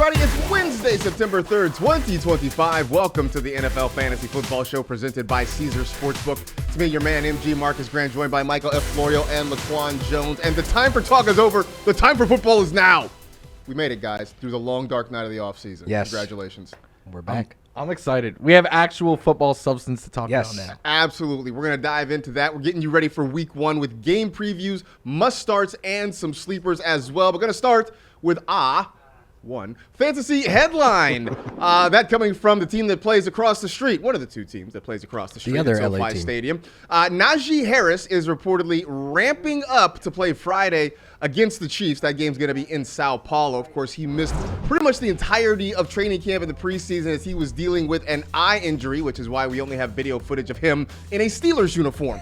everybody. It's Wednesday, September 3rd, 2025. Welcome to the NFL Fantasy Football Show presented by Caesar Sportsbook. It's me, your man, MG Marcus Grant, joined by Michael F. Florio and Laquan Jones. And the time for talk is over. The time for football is now. We made it, guys, through the long, dark night of the offseason. Yes. Congratulations. We're back. I'm excited. We have actual football substance to talk about now. Absolutely. We're going to dive into that. We're getting you ready for week one with game previews, must-starts, and some sleepers as well. We're going to start with one fantasy headline. That coming from the team that plays across the street. One of the two teams that plays across the street the other at LA SoFi team. Stadium. Najee Harris is reportedly ramping up to play Friday against the Chiefs. That game's going to be in Sao Paulo. Of course, he missed pretty much the entirety of training camp in the preseason as he was dealing with an eye injury, which is why we only have video footage of him in a Steelers uniform.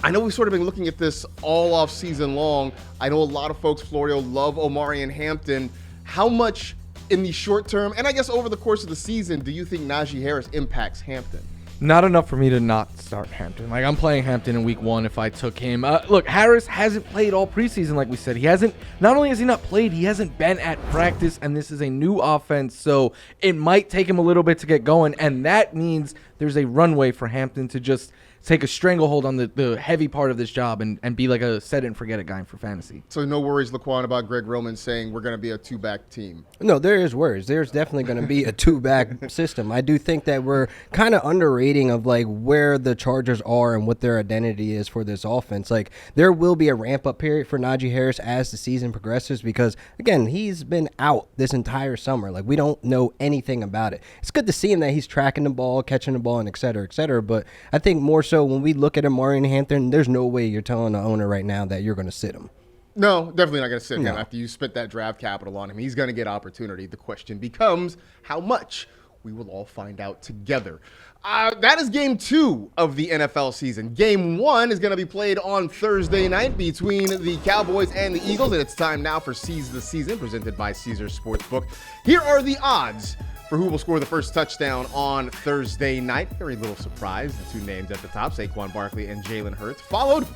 I know we've sort of been looking at this all off season long. I know a lot of folks, Florio, love Omari and Hampton. How much in the short term, and I guess over the course of the season, do you think Najee Harris impacts Hampton? Not enough for me to not start Hampton. Like, I'm playing Hampton in week one if I took him. Look, Harris hasn't played all preseason, like we said. He hasn't, not only has he not played, he hasn't been at practice, and this is a new offense, so it might take him a little bit to get going, and that means there's a runway for Hampton to just take a stranglehold on the heavy part of this job and be like a set-it-and-forget-it guy for fantasy. So no worries, Laquan, about Greg Roman saying we're going to be a two-back team. No, there is worries. There's definitely going to be a two-back system. I do think that we're kind of underrating of like where the Chargers are and what their identity is for this offense. Like, there will be a ramp-up period for Najee Harris as the season progresses because, again, he's been out this entire summer. Like, we don't know anything about it. It's good to see him that he's tracking the ball, catching the ball, and et cetera, but I think more so when we look at Omari and Hampton, there's no way you're telling the owner right now that you're going to sit him. No, definitely not going to sit him after you spent that draft capital on him. He's going to get opportunity. The question becomes how much. We will all find out together. That is game two of the NFL season. Game one is going to be played on Thursday night between the Cowboys and the Eagles, and it's time now for Seize the Season, presented by Caesar Sportsbook. Here are the odds for who will score the first touchdown on Thursday night. Very little surprise. The two names at the top, Saquon Barkley and Jalen Hurts, followed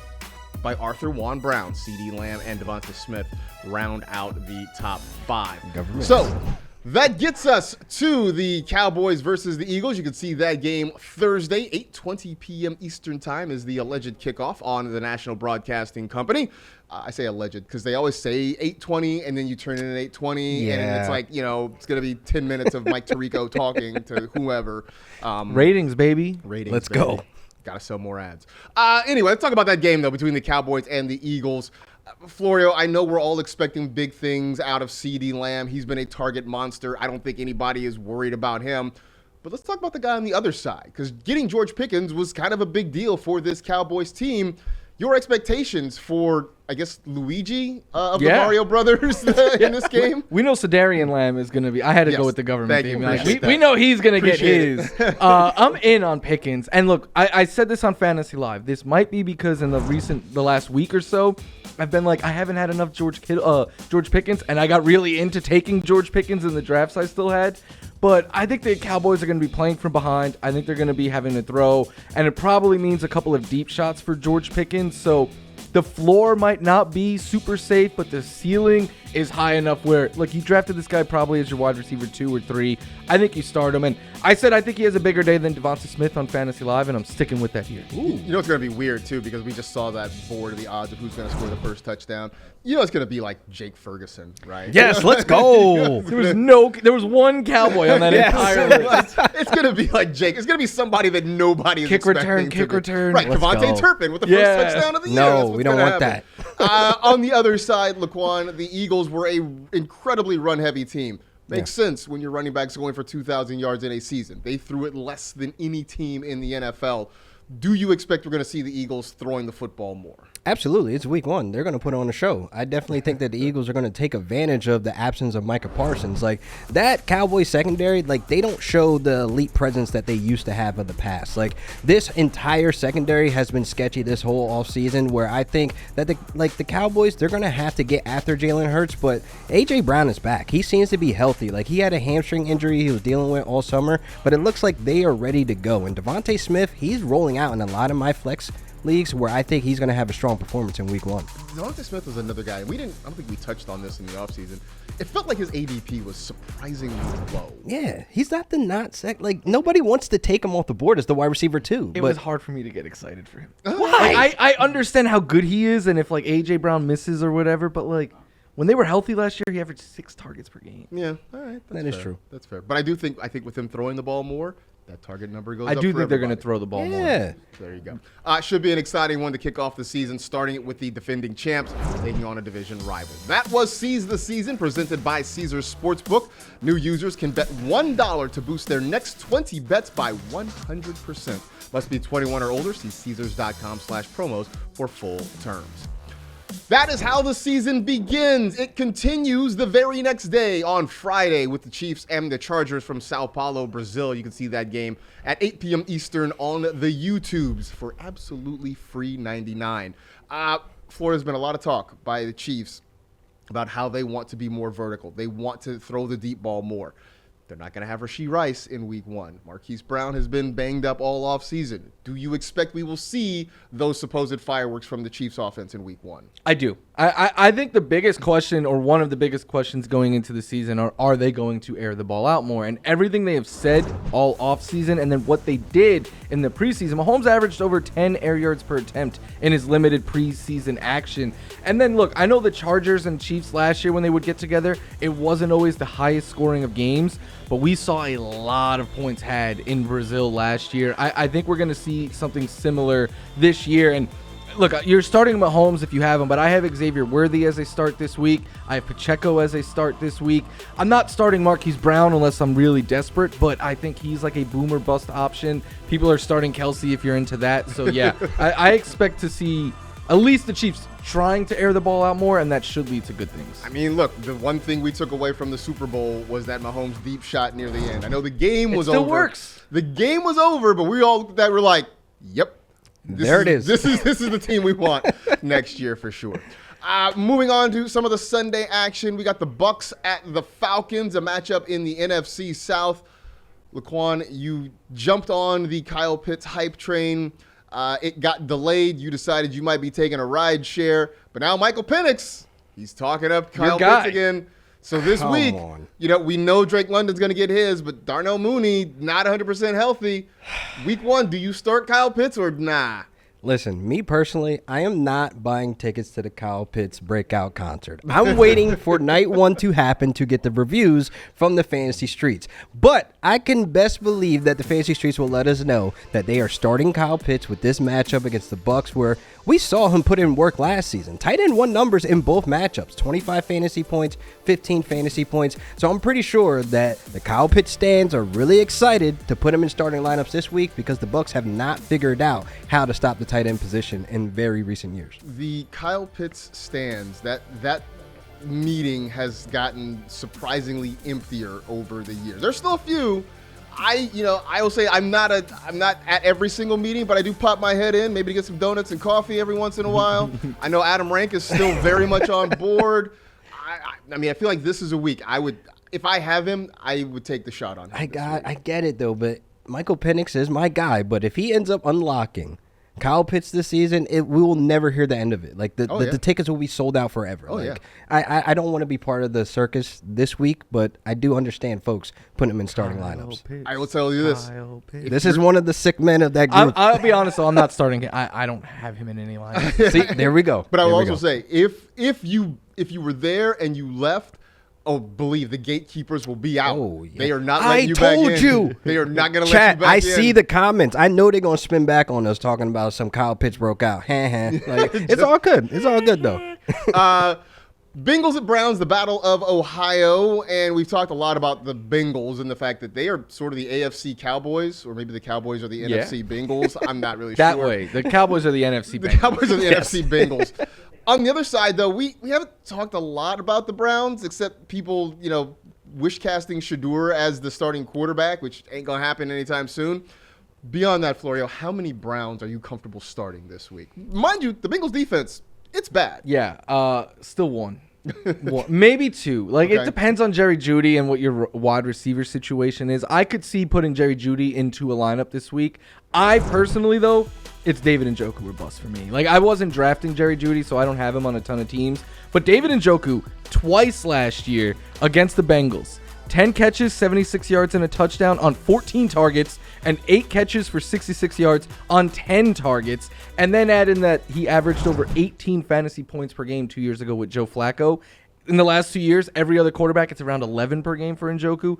by Arthur Juan Brown, CeeDee Lamb, and Devonta Smith round out the top five. So that gets us to the Cowboys versus the Eagles. You can see that game Thursday, 8:20 p.m. Eastern time is the alleged kickoff on the National Broadcasting Company. I say alleged because they always say 8:20 and then you turn in at 8:20 and it's like, you know, it's going to be 10 minutes of Mike Tirico talking to whoever. Ratings, baby. Ratings, Let's baby. go. Got to sell more ads. Anyway, let's talk about that game, though, between the Cowboys and the Eagles. Florio, I know we're all expecting big things out of CeeDee Lamb. He's been a target monster. I don't think anybody is worried about him. But let's talk about the guy on the other side, because getting George Pickens was kind of a big deal for this Cowboys team. Your expectations for, I guess, Luigi of the Mario Brothers in this game? We know Sedarian Lamb is going to be. I had to go with the government team. We know he's going to get his. I'm in on Pickens. And look, I said this on Fantasy Live. This might be because in the last week or so, I've been like, I haven't had enough George Pickens, and I got really into taking George Pickens in the drafts I still had. But I think the Cowboys are going to be playing from behind. I think they're going to be having to throw, and it probably means a couple of deep shots for George Pickens. So the floor might not be super safe, but the ceiling is high enough where, look, you drafted this guy probably as your wide receiver 2 or 3. I think you start him. And I said I think he has a bigger day than Devonta Smith on Fantasy Live, and I'm sticking with that here. Ooh. You know it's going to be weird, too, because we just saw that board of the odds of who's going to score the first touchdown. You know it's going to be like Jake Ferguson, right? Yes, let's go. There was one Cowboy on that entire list. It's going to be like Jake. It's going to be somebody that nobody is expecting. Kick return. Right, Devontae Turpin with the first touchdown of the year. No, we don't want that. On the other side, Laquan, the Eagles were a incredibly run-heavy team. Makes sense when your running back's going for 2,000 yards in a season. They threw it less than any team in the NFL. Do you expect we're going to see the Eagles throwing the football more? Absolutely. It's week one. They're going to put on a show. I definitely think that the Eagles are going to take advantage of the absence of Micah Parsons. Like, that Cowboys secondary, like, they don't show the elite presence that they used to have in the past. Like, this entire secondary has been sketchy this whole offseason, where I think that, the Cowboys, they're going to have to get after Jalen Hurts, but A.J. Brown is back. He seems to be healthy. Like, he had a hamstring injury he was dealing with all summer, but it looks like they are ready to go. And Devonta Smith, he's rolling out in a lot of my flex leagues where I think he's going to have a strong performance in week 1. Devontae Smith was another guy. I don't think we touched on this in the offseason. It felt like his ADP was surprisingly low. Yeah, he's not like nobody wants to take him off the board as the wide receiver too. It was hard for me to get excited for him. Why? Like, I understand how good he is, and if like AJ Brown misses or whatever, but like when they were healthy last year, he averaged 6 targets per game. Yeah, all right, that is true. That's fair. But I think with him throwing the ball more, that target number goes up. I do think they're going to throw the ball more. Yeah. There you go. Should be an exciting one to kick off the season, starting it with the defending champs taking on a division rival. That was Seize the Season, presented by Caesars Sportsbook. New users can bet $1 to boost their next 20 bets by 100%. Must be 21 or older. See Caesars.com/promos for full terms. That is how the season begins. It continues the very next day on Friday with the Chiefs and the Chargers from Sao Paulo, Brazil. You can see that game at 8 p.m. Eastern on the YouTubes for absolutely free 99. Florida's been a lot of talk by the Chiefs about how they want to be more vertical. They want to throw the deep ball more. They're not going to have Rashee Rice in week 1. Marquise Brown has been banged up all offseason. Do you expect we will see those supposed fireworks from the Chiefs offense in week 1? I do. I think the biggest question, or one of the biggest questions going into the season, are they going to air the ball out more? And everything they have said all offseason and then what they did in the preseason, Mahomes averaged over 10 air yards per attempt in his limited preseason action. And then, look, I know the Chargers and Chiefs last year when they would get together, it wasn't always the highest scoring of games, but we saw a lot of points had in Brazil last year. I think we're going to see something similar this year. And look, you're starting Mahomes if you have him, but I have Xavier Worthy as a start this week. I have Pacheco as a start this week. I'm not starting Marquise Brown unless I'm really desperate, but I think he's like a boomer bust option. People are starting Kelsey if you're into that. So, yeah, I expect to see at least the Chiefs trying to air the ball out more, and that should lead to good things. I mean, look, the one thing we took away from the Super Bowl was that Mahomes deep shot near the end. I know the game was over. It still works. The game was over, but we all that were like, yep. There it is. This is the team we want next year for sure. Moving on to some of the Sunday action, we got the Bucs at the Falcons, a matchup in the NFC South. Laquan, you jumped on the Kyle Pitts hype train. It got delayed. You decided you might be taking a ride share, but now Michael Penix, he's talking up Kyle Pitts again. So this week, we know Drake London's going to get his, but Darnell Mooney not 100% healthy. Week 1, do you start Kyle Pitts or nah? Listen, me personally, I am not buying tickets to the Kyle Pitts breakout concert. I'm waiting for night 1 to happen to get the reviews from the fantasy streets. But I can best believe that the fantasy streets will let us know that they are starting Kyle Pitts with this matchup against the Bucs, where we saw him put in work last season. Tight end 1 numbers in both matchups, 25 fantasy points, 15 fantasy points. So I'm pretty sure that the Kyle Pitts stands are really excited to put him in starting lineups this week because the Bucs have not figured out how to stop the tight end position in very recent years. The Kyle Pitts stands, that meeting has gotten surprisingly emptier over the years. There's still a few. I will say I'm not at every single meeting, but I do pop my head in, maybe to get some donuts and coffee every once in a while. I know Adam Rank is still very much on board. I mean, I feel like this is a week. If I have him, I would take the shot on him. I get it though, but Michael Penix is my guy. But if he ends up unlocking Kyle Pitts this season, we will never hear the end of it. Like the tickets will be sold out forever. I don't want to be part of the circus this week, but I do understand folks putting him in starting lineups. Pitts. I will tell you this. This is one of the sick men of that group. I'll be honest, though, I'm not starting him. I don't have him in any lineups. See, there we go. But I will also say, if you were there and you left, believe the gatekeepers will be out. Oh, yeah. They are not letting you back in. I told you. They are not going to let you back in. I see the comments. I know they're going to spin back on us talking about some Kyle Pitts broke out. It's all good. It's all good, though. Bengals at Browns, the Battle of Ohio. And we've talked a lot about the Bengals and the fact that they are sort of the AFC Cowboys, or maybe the Cowboys are the NFC Bengals. I'm not really sure. That way. The Cowboys are the NFC Bengals. The Cowboys are the NFC Bengals. On the other side, though, we haven't talked a lot about the Browns, except people, wish casting Shador as the starting quarterback, which ain't going to happen anytime soon. Beyond that, Florio, how many Browns are you comfortable starting this week? Mind you, the Bengals defense, it's bad. Yeah, still one. Maybe 2. Like, Okay. it depends on Jerry Jeudy and what your wide receiver situation is. I could see putting Jerry Jeudy into a lineup this week. I personally, though, it's David Njoku or bust for me. Like, I wasn't drafting Jerry Jeudy, so I don't have him on a ton of teams. But David Njoku, twice last year against the Bengals. 10 catches, 76 yards, and a touchdown on 14 targets, and 8 catches for 66 yards on 10 targets. And then add in that he averaged over 18 fantasy points per game 2 years ago with Joe Flacco. In the last 2 years, every other quarterback, it's around 11 per game for Njoku.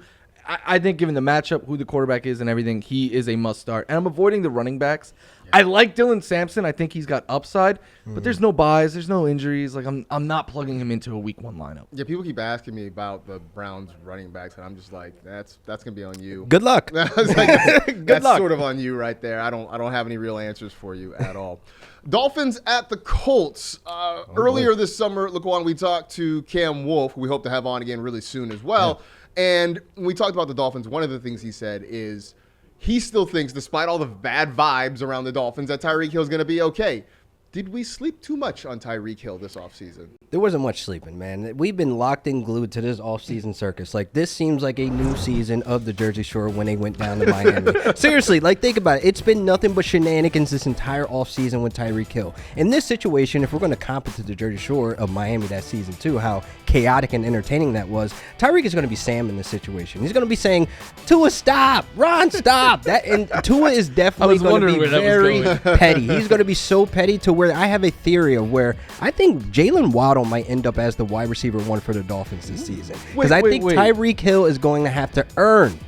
I think given the matchup, who the quarterback is and everything, he is a must start. And I'm avoiding the running backs. Yeah. I like Dylan Sampson. I think he's got upside, but there's no buys, there's no injuries. Like I'm not plugging him into a week 1 lineup. Yeah, people keep asking me about the Browns running backs, and I'm just like, that's gonna be on you. Good luck. That's sort of on you right there. I don't have any real answers for you at all. Dolphins at the Colts. Earlier this summer, Laquan, we talked to Cam Wolfe, who we hope to have on again really soon as well. Yeah. And when we talked about the Dolphins, one of the things he said is he still thinks, despite all the bad vibes around the Dolphins, that Tyreek Hill is going to be okay. Did we sleep too much on Tyreek Hill this offseason? There wasn't much sleeping, man. We've been locked and glued to this off-season circus. Like, this seems like a new season of the Jersey Shore when they went down to Miami. Seriously, like, think about it. It's been nothing but shenanigans this entire offseason with Tyreek Hill. In this situation, if we're going to comp it to the Jersey Shore of Miami that season too, how chaotic and entertaining that was, Tyreek is going to be Sam in this situation. He's going to be saying, Tua, stop! Ron, stop! And Tua is definitely going to be very petty. He's going to be so petty to where I have a theory of where I think Jalen Waddle might end up as the wide receiver 1 for the Dolphins this season. Because I think Tyreek Hill is going to have to earn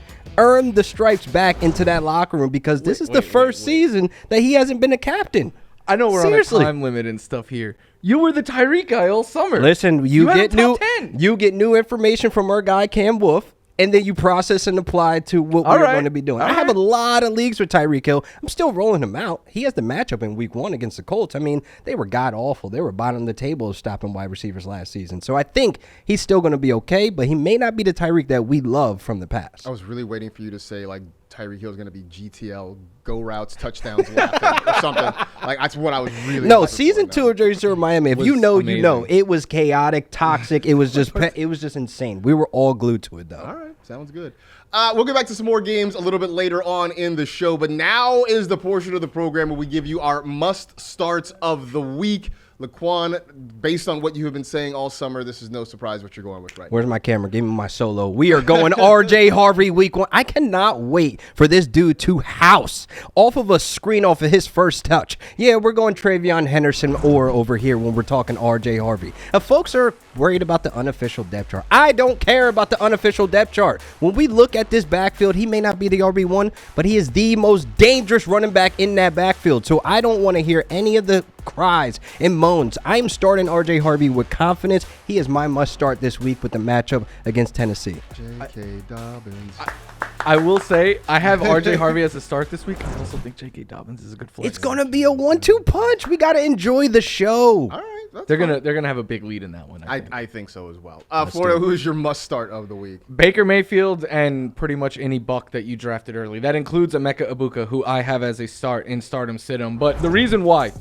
the stripes back into that locker room because this is the first season that he hasn't been a captain. I know we're on a time limit and stuff here. You were the Tyreek guy all summer. Listen, you get new information from our guy Cam Wolfe. And then you process and apply to what we're going to be doing. I have a lot of leagues with Tyreek Hill. I'm still rolling him out. He has the matchup in week 1 against the Colts. I mean, they were god-awful. They were bottom of the table of stopping wide receivers last season. So I think he's still going to be okay, but he may not be the Tyreek that we love from the past. I was really waiting for you to say, like, Tyreek Hill is going to be GTL, go routes, touchdowns, laughing, or something. Like, that's what I was really. No, season 2 of Jersey Shore Miami. If you know, amazing. You know, it was chaotic, toxic. It was just, insane. We were all glued to it, though. All right, sounds good. We'll get back to some more games a little bit later on in the show, but now is the portion of the program where we give you our must starts of the week. Laquan, based on what you have been saying all summer, this is no surprise what you're going with right now. Where's my camera? Give me my solo. We are going R.J. Harvey week 1. I cannot wait for this dude to house off of a screen off of his first touch. Yeah, we're going Travion Henderson or over here when we're talking R.J. Harvey. Folks are worried about the unofficial depth chart. I don't care about the unofficial depth chart. When we look at this backfield, he may not be the RB1, but he is the most dangerous running back in that backfield. So I don't want to hear any of the cries and moans. I'm starting R.J. Harvey with confidence. He is my must start this week with the matchup against Tennessee. J.K. Dobbins. I will say I have R.J. Harvey as a start this week. I also think J.K. Dobbins is a good flex. It's going to be a 1-2 punch. We got to enjoy the show. All right. They're gonna have a big lead in that one. I think so as well. Florida, who is your must start of the week? Baker Mayfield and pretty much any buck that you drafted early. That includes Emeka Egbuka, who I have as a start in stardom sit-em. But the reason why,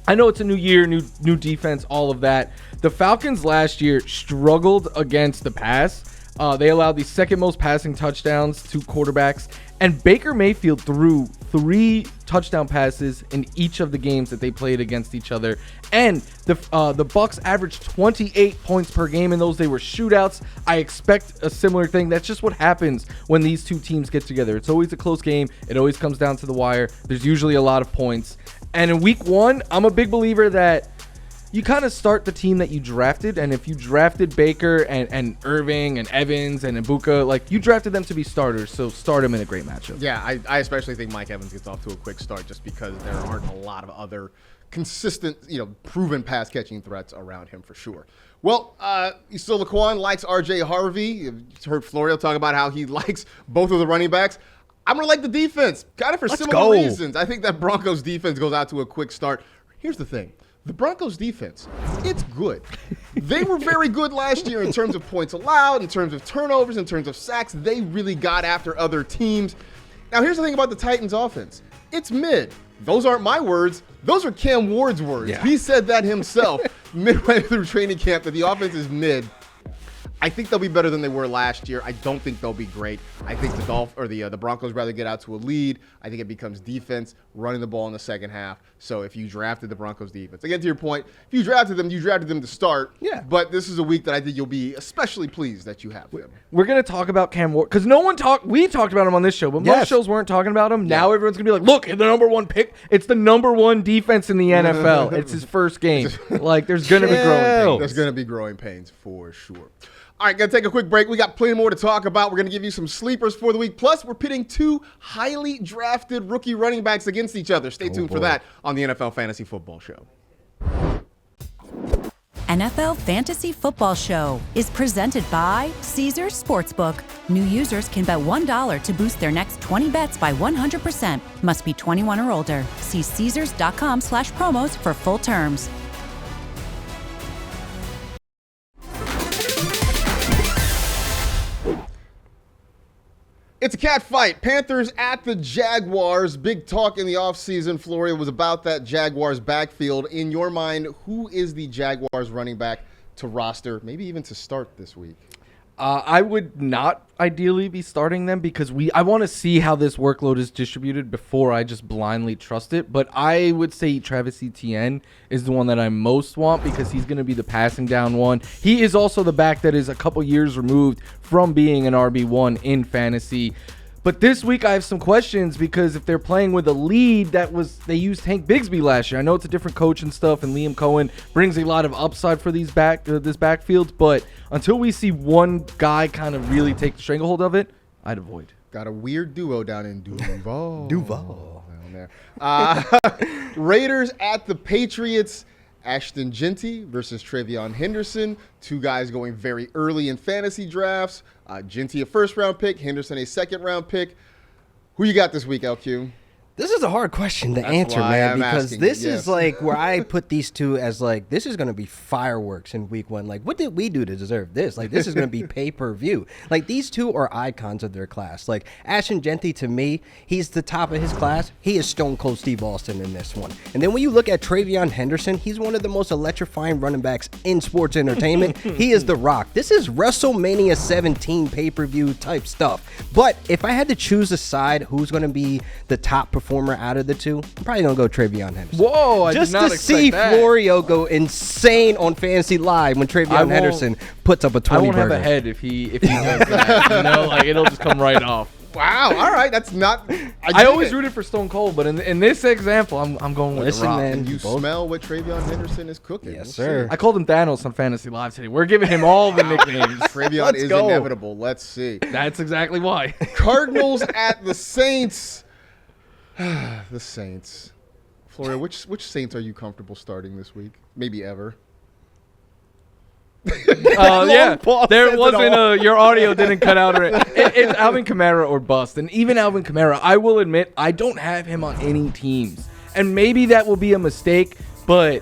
I know it's a new year, new defense, all of that. The Falcons last year struggled against the pass. They allowed the second most passing touchdowns to quarterbacks. And Baker Mayfield threw 3 touchdown passes in each of the games that they played against each other. And the Bucks averaged 28 points per game in those. They were shootouts. I expect a similar thing. That's just what happens when these two teams get together. It's always a close game. It always comes down to the wire. There's usually a lot of points. And in week 1, I'm a big believer that you kind of start the team that you drafted, and if you drafted Baker and Irving and Evans and Egbuka, like, you drafted them to be starters, so start them in a great matchup. Yeah, I especially think Mike Evans gets off to a quick start just because there aren't a lot of other consistent, proven pass-catching threats around him for sure. Well, so Laquan likes R.J. Harvey. You've heard Florio talk about how he likes both of the running backs. I'm going to like the defense, kind of for similar reasons. I think that Broncos defense goes out to a quick start. Here's the thing. The Broncos defense, it's good. They were very good last year in terms of points allowed, in terms of turnovers, in terms of sacks. They really got after other teams. Now, here's the thing about the Titans offense. It's mid. Those aren't my words. Those are Cam Ward's words. Yeah. He said that himself. midway through training camp that the offense is mid. I think they'll be better than they were last year. I don't think they'll be great. I think the Broncos rather get out to a lead. I think it becomes defense running the ball in the second half. So if you drafted the Broncos defense, again to your point, if you drafted them to start. Yeah. But this is a week that I think you'll be especially pleased that you have them. We're gonna talk about Cam Ward because we talked about him on this show, but most shows weren't talking about him. Now everyone's gonna be like, look, the number one pick. It's the number one defense in the NFL. It's his first game. Like there's gonna be growing pains. There's gonna be growing pains for sure. All right, going to take a quick break. We got plenty more to talk about. We're going to give you some sleepers for the week. Plus, we're pitting two highly drafted rookie running backs against each other. Stay tuned for that on the NFL Fantasy Football Show. NFL Fantasy Football Show is presented by Caesars Sportsbook. New users can bet $1 to boost their next 20 bets by 100%. Must be 21 or older. See Caesars.com/promos for full terms. It's a cat fight. Panthers at the Jaguars. Big talk in the offseason, Floria, was about that Jaguars backfield. In your mind, who is the Jaguars running back to roster, maybe even to start this week? I would not ideally be starting them because I want to see how this workload is distributed before I just blindly trust it. But I would say Travis Etienne is the one that I most want because he's going to be the passing down one. He is also the back that is a couple years removed from being an RB1 in fantasy. But this week I have some questions because if they're playing with a lead they used Hank Bigsby last year. I know it's a different coach and stuff, and Liam Cohen brings a lot of upside for this backfield. But until we see one guy kind of really take the stranglehold of it, I'd avoid. Got a weird duo down in Duval. Duval. Down there. Raiders at the Patriots. Ashton Genty versus Travion Henderson. Two guys going very early in fantasy drafts. Genty a first-round pick, Henderson a second-round pick. Who you got this week, LQ? This is a hard question to answer, man, because this is like where I put these two as like, this is going to be fireworks in week one. Like, what did we do to deserve this? Like, this is going to be pay-per-view. Like, these two are icons of their class. Like, Ashton Genty, to me, he's the top of his class. He is Stone Cold Steve Austin in this one. And then when you look at Travion Henderson, he's one of the most electrifying running backs in sports entertainment. He is The Rock. This is WrestleMania 17 pay-per-view type stuff. But if I had to choose a side who's going to be the top performer out of the two, I'm probably gonna go Travion Henderson. Whoa! I just did not to see that. Florio go insane on Fantasy Live when Travion Henderson puts up a 20 I won't burger. have a head if he does that. You know, like it'll just come right off. Wow! All right, that's not. I always rooted for Stone Cold, but in this example, I'm going with The Rock. Man, and you smell what Travion Henderson is cooking. Yes, sir. I called him Thanos on Fantasy Live today. We're giving him all the nicknames. Travion is inevitable. Let's see. That's exactly why. Cardinals at the Saints. The Saints. Floria, which Saints are you comfortable starting this week? Maybe ever. Yeah, there wasn't your audio didn't cut out. It's Alvin Kamara or bust. And even Alvin Kamara, I will admit, I don't have him on any teams. And maybe that will be a mistake, but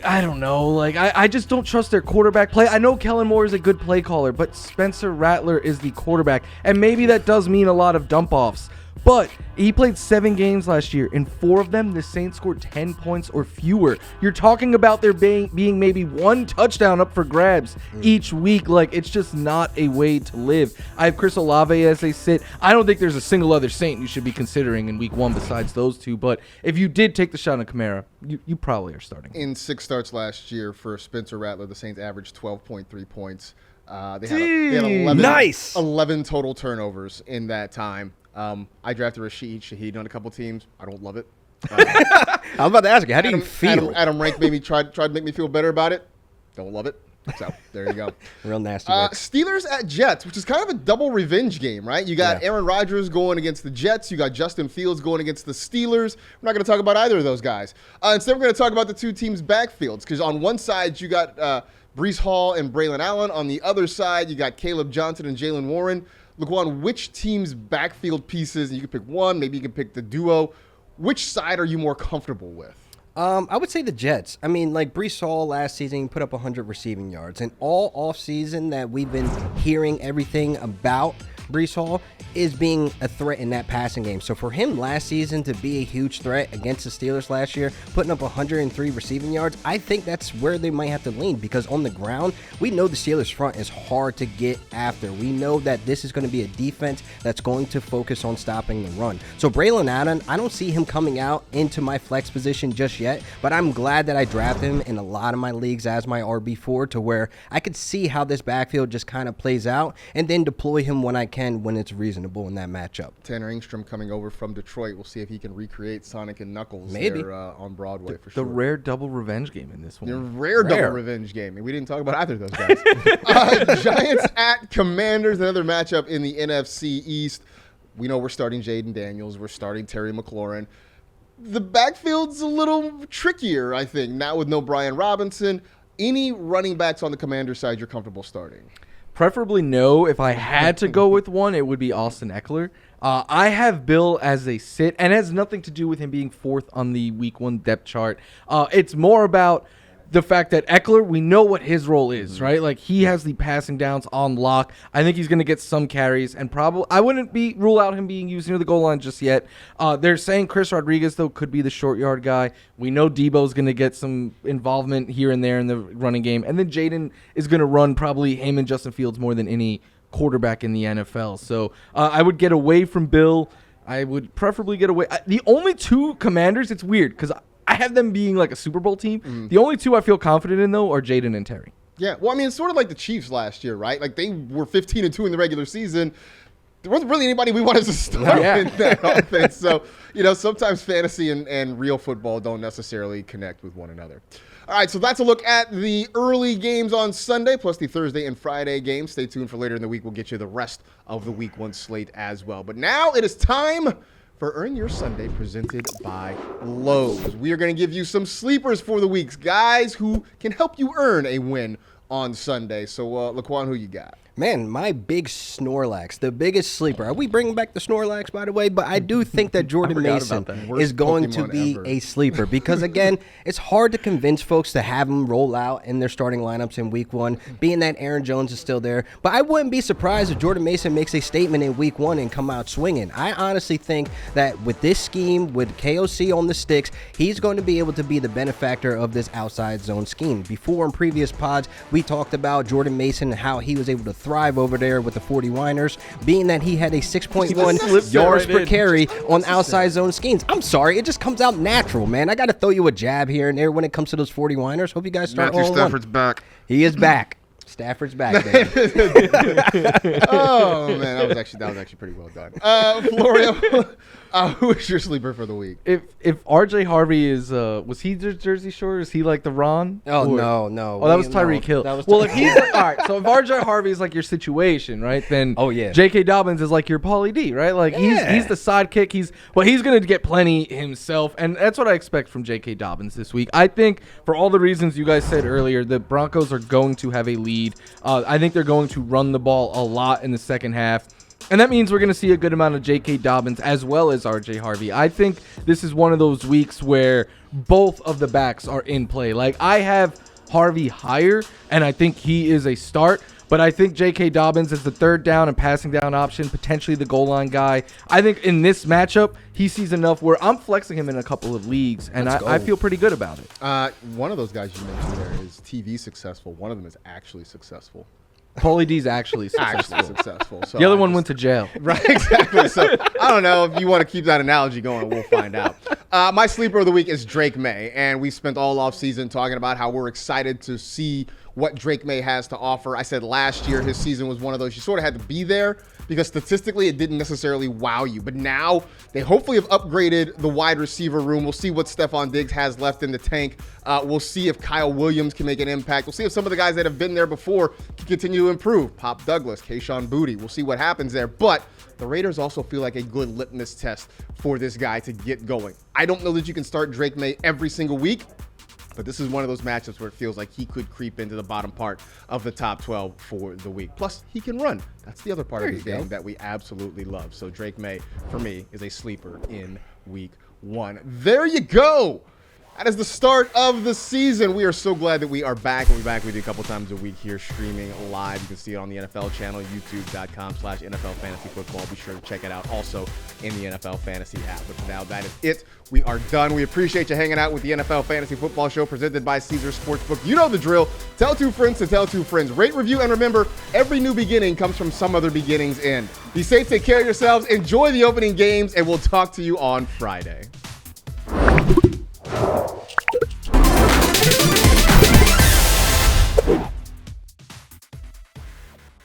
I don't know. Like, I just don't trust their quarterback play. I know Kellen Moore is a good play caller, but Spencer Rattler is the quarterback. And maybe that does mean a lot of dump-offs. But he played 7 games last year. In 4 of them, the Saints scored 10 points or fewer. You're talking about there being maybe 1 touchdown up for grabs each week. Like, it's just not a way to live. I have Chris Olave as a sit. I don't think there's a single other Saint you should be considering in week 1 besides those two. But if you did take the shot on Kamara, you probably are starting. In 6 starts last year for Spencer Rattler, the Saints averaged 12.3 points. They had 11 total turnovers in that time. I drafted Rashid Shaheed on a couple teams. I don't love it. I was about to ask you, how do you feel? Adam Rank tried to make me feel better about it. Don't love it. So there you go. Real nasty. Steelers at Jets, which is kind of a double revenge game, right? You got Aaron Rodgers going against the Jets. You got Justin Fields going against the Steelers. We're not going to talk about either of those guys. Instead, we're going to talk about the two teams' backfields, because on one side, you got Breece Hall and Braylon Allen. On the other side, you got Caleb Johnson and Jalen Warren. Laquan, which team's backfield pieces, and you can pick one, maybe you can pick the duo, which side are you more comfortable with? I would say the Jets. I mean, like Breece Hall last season, he put up 100 receiving yards. And all offseason that we've been hearing everything about Breece Hall is being a threat in that passing game. So for him last season to be a huge threat against the Steelers last year, putting up 103 receiving yards, I think that's where they might have to lean, because on the ground, we know the Steelers front is hard to get after. We know that this is going to be a defense that's going to focus on stopping the run. So Braylon Allen, I don't see him coming out into my flex position just yet, but I'm glad that I drafted him in a lot of my leagues as my RB4, to where I could see how this backfield just kind of plays out and then deploy him when I can, when it's reasonable in that matchup. Tanner Engstrom coming over from Detroit. We'll see if he can recreate Sonic and Knuckles Maybe there on Broadway for sure. The rare double revenge game in this one. The rare double revenge game. And we didn't talk about either of those guys. Giants at Commanders, another matchup in the NFC East. We know we're starting Jaden Daniels. We're starting Terry McLaurin. The backfield's a little trickier, I think, now with no Brian Robinson. Any running backs on the Commanders side you're comfortable starting? Preferably no. If I had to go with one, it would be Austin Eckler. I have Bill as a sit, and it has nothing to do with him being fourth on the week 1 depth chart. It's more about the fact that Eckler, we know what his role is, right? Like, he has the passing downs on lock. I think he's going to get some carries, and probably I wouldn't rule out him being used near the goal line just yet. They're saying Chris Rodriguez, though, could be the short yard guy. We know Debo's going to get some involvement here and there in the running game, and then Jaden is going to run probably him and Justin Fields more than any quarterback in the NFL. So I would get away from Bill. I would preferably get away. The only two Commanders, it's weird because I have them being like a Super Bowl team. The only two I feel confident in, though, are Jaden and Terry. Yeah, well, I mean, it's sort of like the Chiefs last year, right? Like, they were 15-2 in the regular season. There wasn't really anybody we wanted to start in that offense. So, sometimes fantasy and real football don't necessarily connect with one another. All right, so that's a look at the early games on Sunday, plus the Thursday and Friday games. Stay tuned for later in the week. We'll get you the rest of the Week 1 slate as well. But now it is time for Earn Your Sunday, presented by Lowe's. We are going to give you some sleepers for the weeks, guys who can help you earn a win on Sunday. So, Laquan, who you got? Man, my big Snorlax, the biggest sleeper. Are we bringing back the Snorlax, by the way? But I do think that Jordan Mason is going to be a sleeper because, again, it's hard to convince folks to have him roll out in their starting lineups in Week 1, being that Aaron Jones is still there. But I wouldn't be surprised if Jordan Mason makes a statement in Week 1 and come out swinging. I honestly think that with this scheme, with KOC on the sticks, he's going to be able to be the benefactor of this outside zone scheme. Before, in previous pods, we talked about Jordan Mason and how he was able to thrive over there with the 49ers, being that he had a 6.1 yards per carry on outside zone schemes. I'm sorry, it just comes out natural, man. I got to throw you a jab here and there when it comes to those 49ers. Hope you guys start Matthew Stafford's back. He is back. Stafford's back there. Oh, man, that was actually pretty well done. Florio, who is your sleeper for the week? If RJ Harvey is was he Jersey Shore? Is he like the Ron? Oh, no. Oh, that was Tyreek Hill. Well, if he's all right, so if RJ Harvey is like your situation, right? Then J.K. Dobbins is like your Pauly D, right? Like he's the sidekick. He's going to get plenty himself, and that's what I expect from J.K. Dobbins this week. I think for all the reasons you guys said earlier, the Broncos are going to have a lead. I think they're going to run the ball a lot in the second half. And that means we're going to see a good amount of J.K. Dobbins as well as R.J. Harvey. I think this is one of those weeks where both of the backs are in play. Like, I have Harvey higher, and I think he is a start. But I think J.K. Dobbins is the third down and passing down option, potentially the goal line guy. I think in this matchup, he sees enough where I'm flexing him in a couple of leagues, and I feel pretty good about it. One of those guys you mentioned there is TV successful. One of them is actually successful. Pauly D's actually successful. So the other one went to jail. Right, exactly. So I don't know if you want to keep that analogy going. We'll find out. My sleeper of the week is Drake May, and we spent all offseason talking about how we're excited to see what Drake May has to offer. I said last year his season was one of those you sort of had to be there because statistically it didn't necessarily wow you. But now they hopefully have upgraded the wide receiver room. We'll see what Stephon Diggs has left in the tank. We'll see if Kyle Williams can make an impact. We'll see if some of the guys that have been there before can continue to improve. Pop Douglas, Kayshon Boutte. We'll see what happens there. But the Raiders also feel like a good litmus test for this guy to get going. I don't know that you can start Drake May every single week, but this is one of those matchups where it feels like he could creep into the bottom part of the top 12 for the week. Plus, he can run. That's the other part of his game that we absolutely love. So Drake May, for me, is a sleeper in week 1. There you go. That is the start of the season. We are so glad that we are back. We'll be back with you a couple times a week here streaming live. You can see it on the NFL channel, youtube.com/NFL Fantasy Football. Be sure to check it out also in the NFL Fantasy app. But for now, that is it. We are done. We appreciate you hanging out with the NFL Fantasy Football Show presented by Caesars Sportsbook. You know the drill. Tell two friends to tell two friends. Rate, review, and remember, every new beginning comes from some other beginning's end. Be safe, take care of yourselves, enjoy the opening games, and we'll talk to you on Friday.